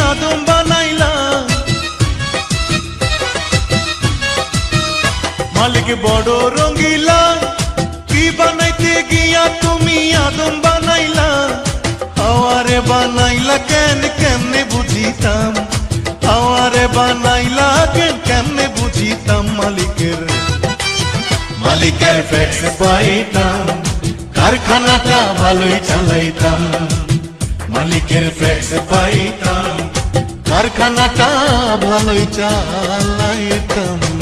আদম বানাইলা। মালিক বড় রঙ্গিলা, কি বানাইতে গিয়া তুমি আদম বানাইলা। হাওয়ারে বানাইলা কেন কেমনে বুঝিতাম, হাওয়ারে বানাইলা কেন কেমনে বুঝিতাম। মালিকের ফ্যাক্স পাইতাম, কারখানাটা ভালোই চালাইতাম। মালিকের ফ্যাক্স পাইতাম, কারখানাটা ভালোই চালাইতাম।